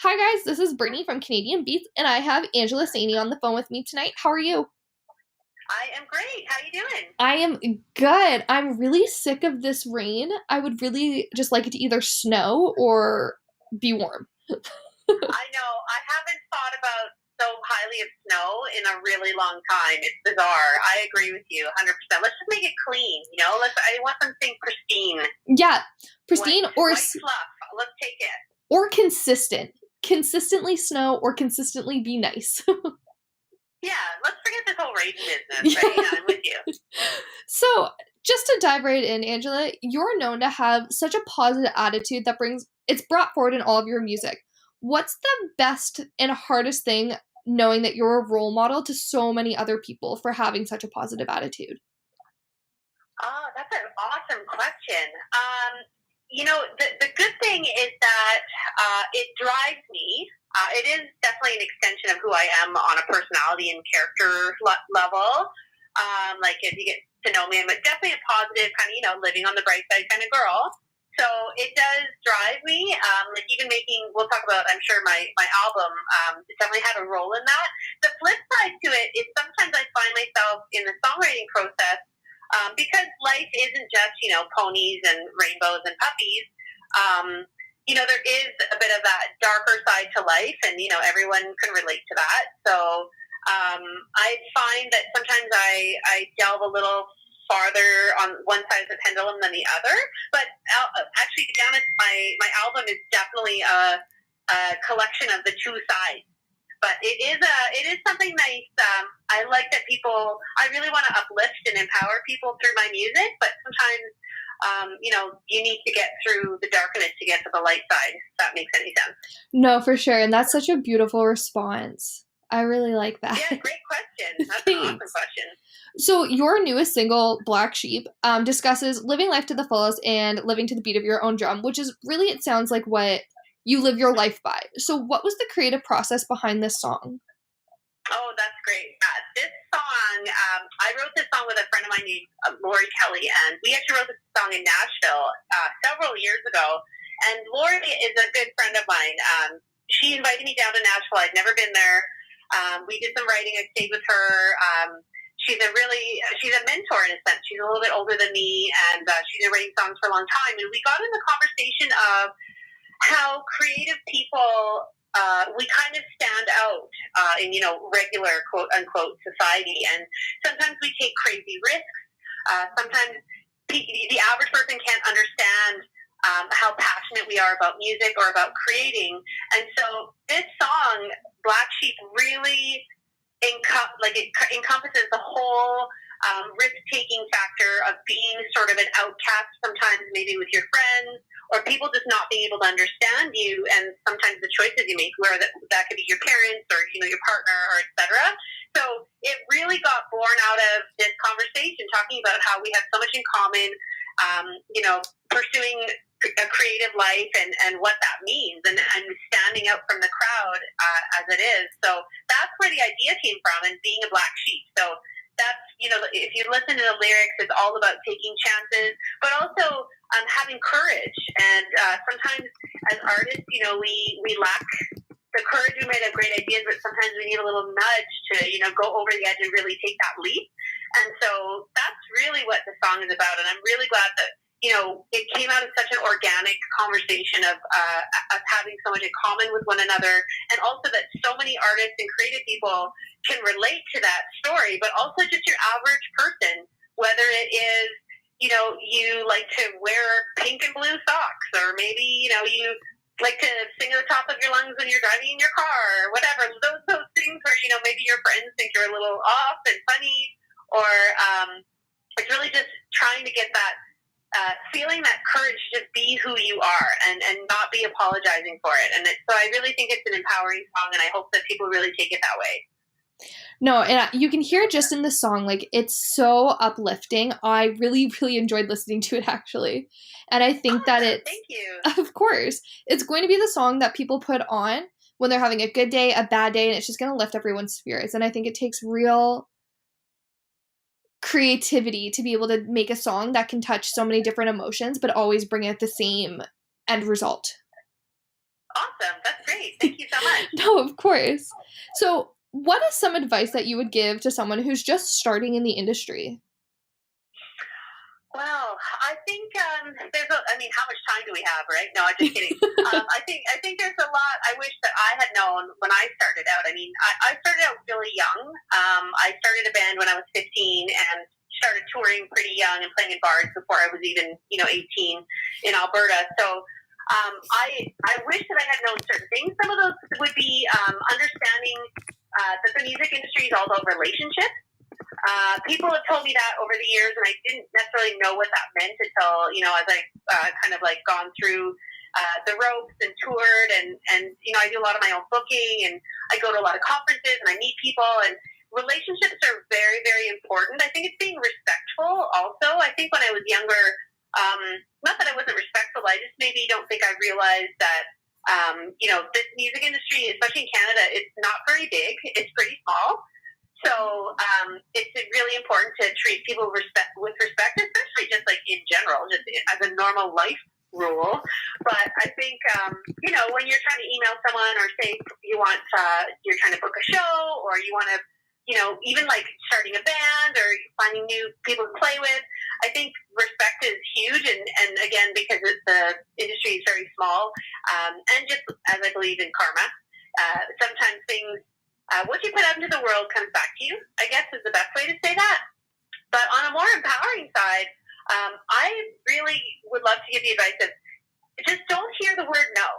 Hi guys, this is Brittany from Canadian Beats, and I have Angela Saini on the phone with me tonight. How are you? I am great. How you doing? I am good. I'm really sick of this rain. I would really just like it to either snow or be warm. I know I haven't thought about so highly of snow in a really long time. It's bizarre. I agree with you 100%. Let's just make it clean, I want something pristine. Yeah, White pristine white fluff. Let's take it. or consistent. Consistently snow or consistently be nice. Yeah, let's forget this whole rain business, right? Yeah. Yeah, I'm with you. So, just to dive right in, Angela, you're known to have such a positive attitude that brings it's brought forward in all of your music. What's the best and hardest thing knowing that you're a role model to so many other people for having such a positive attitude? Oh, that's an awesome question. The good thing is that it drives me. It is definitely an extension of who I am on a personality and character level. Like if you get to know me, I'm definitely a positive kind of, living on the bright side kind of girl. So it does drive me. Like even making, we'll talk about, I'm sure my album, it definitely had a role in that. The flip side to it is sometimes I find myself in the songwriting process because life isn't just ponies and rainbows and puppies. There is a bit of that darker side to life, and everyone can relate to that. So I find that sometimes I delve a little farther on one side of the pendulum than the other. But actually, to be honest, my album is definitely a collection of the two sides, but it is something nice. I like that people. I really want to uplift and empower people through my music, but sometimes you need to get through the darkness to get to the light side. If that makes any sense. No, for sure. And that's such a beautiful response. I really like that. Yeah, great question. That's an awesome Thanks. question. So, your newest single, Black Sheep, discusses living life to the fullest and living to the beat of your own drum, which is really, it sounds like what you live your life by. So, what was the creative process behind this song? Oh, that's great. This song, I wrote this song with a friend of mine named Lori Kelly, and we actually wrote this song in Nashville several years ago. And Lori is a good friend of mine. She invited me down to Nashville. I'd never been there. We did some writing. I stayed with her. She's a mentor in a sense. She's a little bit older than me, and she's been writing songs for a long time. And we got in the conversation of how creative people we kind of stand out in regular quote unquote society, and sometimes we take crazy risks. Sometimes the average person can't understand how passionate we are about music or about creating, and so this song, Black Sheep, really it encompasses the whole risk-taking factor of being sort of an outcast sometimes maybe with your friends or people just not being able to understand you, and sometimes the choices you make where that could be your parents or your partner or etc. So it really got born out of this conversation talking about how we have so much in common, pursuing a creative life and what that means, and standing out from the crowd as it is. So that's where the idea came from, and being a black sheep. So that's, if you listen to the lyrics, it's all about taking chances, but also having courage. And sometimes as artists, we lack the courage. We might have great ideas, but sometimes we need a little nudge to, go over the edge and really take that leap. And so that's really what the song is about. And I'm really glad that, it came out of such an organic conversation of having so much in common with one another, and also that so many artists and creative people can relate to that story, but also just your average person, whether it is, you like to wear pink and blue socks, or maybe, you like to sing at the top of your lungs when you're driving in your car, or whatever. Those things where, maybe your friends think you're a little off and funny, or it's really just trying to get that feeling that courage to just be who you are and not be apologizing for it. So I really think it's an empowering song, and I hope that people really take it that way. No, and you can hear it just in the song. Like, it's so uplifting. I really, really enjoyed listening to it, actually. And I think that Thank you. of course, it's going to be the song that people put on when they're having a good day, a bad day, and it's just going to lift everyone's spirits. And I think it takes real creativity to be able to make a song that can touch so many different emotions, but always bring out the same end result. Awesome. That's great. Thank you so much. No, of course. So, what is some advice that you would give to someone who's just starting in the industry? Well, I think how much time do we have, right? No, I'm just kidding. I think there's a lot I wish that I had known when I started out. I mean, I started out really young. I started a band when I was 15 and started touring pretty young and playing in bars before I was even, 18 in Alberta. So I wish that I had known certain things. Some of those would be understanding that the music industry is all about relationships. People have told me that over the years, and I didn't necessarily know what that meant until, as I kind of like gone through the ropes and toured, and I do a lot of my own booking, and I go to a lot of conferences, and I meet people, and relationships are very, very important. I think it's being respectful also. I think when I was younger, not that I wasn't respectful, I just maybe don't think I realized that, this music industry, especially in Canada, it's not very big. It's pretty small. So it's really important to treat people with respect, especially just like in general, just as a normal life rule. But I think, when you're trying to email someone or say you're trying to book a show, or you want to, even like starting a band or finding new people to play with, I think respect is huge. And again, because the industry is very small, and just as I believe in karma, sometimes things, what you put out into the world comes back to you, I guess is the best way to say that. But on a more empowering side, I really would love to give the advice of just don't hear the word no.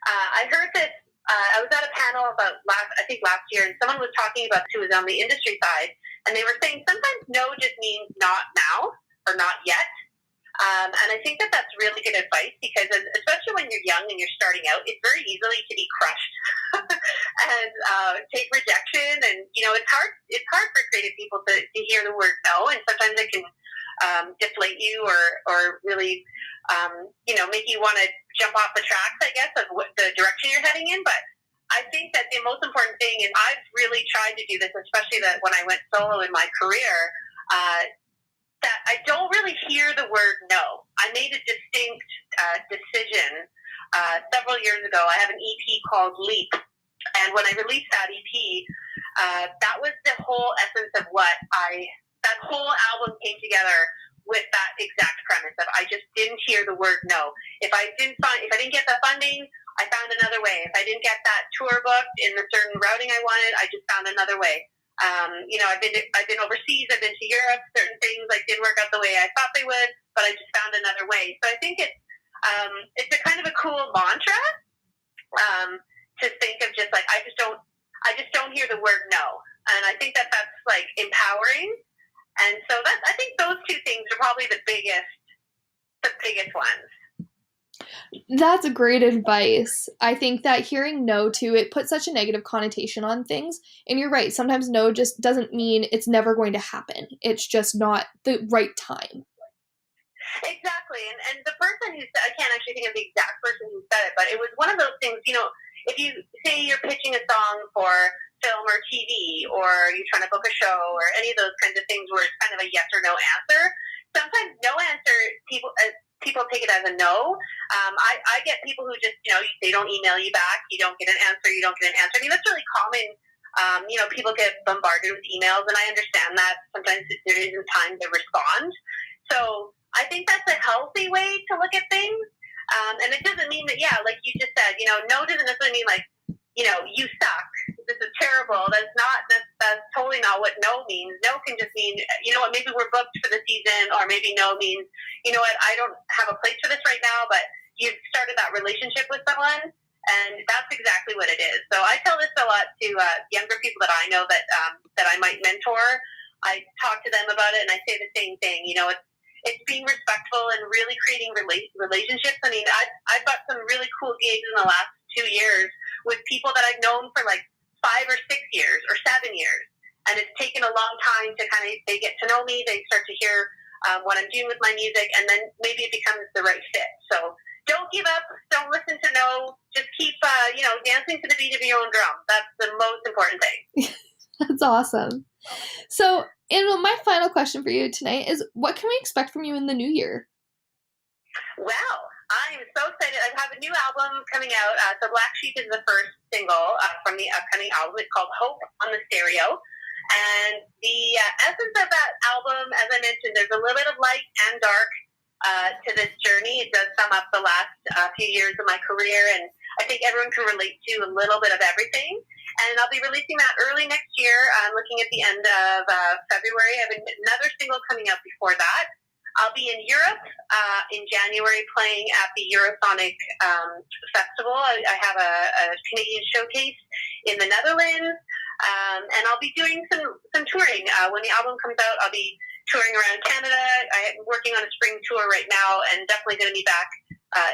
I heard this, I was at a panel about last year, and someone was talking about who was on the industry side, and they were saying sometimes no just means not now or not yet. And I think that that's really good advice, because especially when you're young and you're starting out, it's very easily to be crushed and take rejection. And, it's hard for creative people to hear the word no. And sometimes it can deflate you or really, make you want to jump off the tracks, I guess, of what the direction you're heading in. But I think that the most important thing, and I've really tried to do this, especially that when I went solo in my career, that I don't really hear the word no. I made a distinct decision several years ago. I have an EP called Leap, and when I released that EP, that was the whole essence of that whole album came together with that exact premise of I just didn't hear the word no. If I didn't get the funding, I found another way. If I didn't get that tour booked in the certain routing I wanted, I just found another way. I've been overseas. I've been to Europe. Certain things didn't work out the way I thought they would, but I just found another way. So I think it's a kind of a cool mantra to think of, just like I just don't hear the word no, and I think that's empowering. And so I think those two things are probably the biggest ones. That's great advice. I think that hearing no too, it puts such a negative connotation on things. And you're right, sometimes no just doesn't mean it's never going to happen. It's just not the right time. Exactly. And the person who said, I can't actually think of the exact person who said it, but it was one of those things, if you say you're pitching a song for film or TV, or you're trying to book a show, or any of those kinds of things where it's kind of a yes or no answer, sometimes no answer, people take it as a no. I get people who just, they don't email you back, you don't get an answer. I mean, that's really common. People get bombarded with emails, and I understand that sometimes there isn't time to respond. So I think that's a healthy way to look at things. And it doesn't mean that, like you just said, no doesn't necessarily mean you suck. This is terrible. That's totally not what no means. No can just mean, maybe we're booked for the season, or maybe no means, I don't have a place for this right now, but you've started that relationship with someone, and that's exactly what it is. So I tell this a lot to younger people that I know that I might mentor. I talk to them about it, and I say the same thing. It's being respectful and really creating relationships. I mean, I've got some really cool gigs in the last 2 years with people that I've known for 5 or 6 years or 7 years. And it's taken a long time to they get to know me, they start to hear what I'm doing with my music, and then maybe it becomes the right fit. So don't give up, don't listen to no, just keep, dancing to the beat of your own drum. That's the most important thing. That's awesome. So, my final question for you tonight is, what can we expect from you in the new year? Well, I'm so excited. I have a new album coming out. So Black Sheep is the first single from the upcoming album. It's called Hope on the Stereo. And the essence of that album, as I mentioned, there's a little bit of light and dark to this journey. It does sum up the last few years of my career, and I think everyone can relate to a little bit of everything. And I'll be releasing that early next year. I'm looking at the end of February. I have another single coming out before that. I'll be in Europe in January playing at the Eurosonic Festival. I have a Canadian showcase in the Netherlands, and I'll be doing some touring. When the album comes out, I'll be touring around Canada. I'm working on a spring tour right now, and definitely going to be back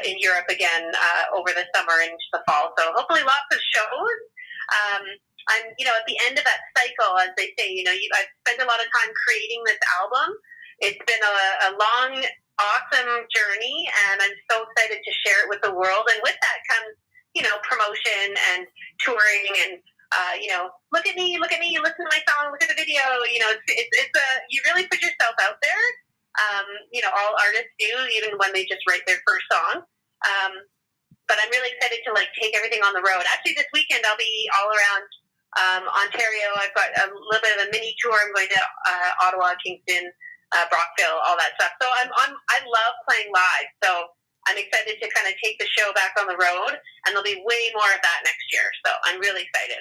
in Europe again over the summer and the fall. So hopefully lots of shows. I'm, at the end of that cycle, as they say, I've spent a lot of time creating this album. It's been a long, awesome journey, and I'm so excited to share it with the world. And with that comes, promotion and touring and, look at me, listen to my song, look at the video. You really put yourself out there. All artists do, even when they just write their first song. But I'm really excited to take everything on the road. Actually, this weekend I'll be all around Ontario. I've got a little bit of a mini tour. I'm going to Ottawa, Kingston, Brockville, all that stuff. So I love playing live. So I'm excited to kind of take the show back on the road, and there'll be way more of that next year. So I'm really excited.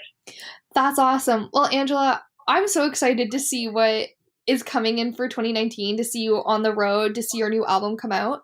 That's awesome. Well, Angela, I'm so excited to see what is coming in for 2019, to see you on the road, to see your new album come out.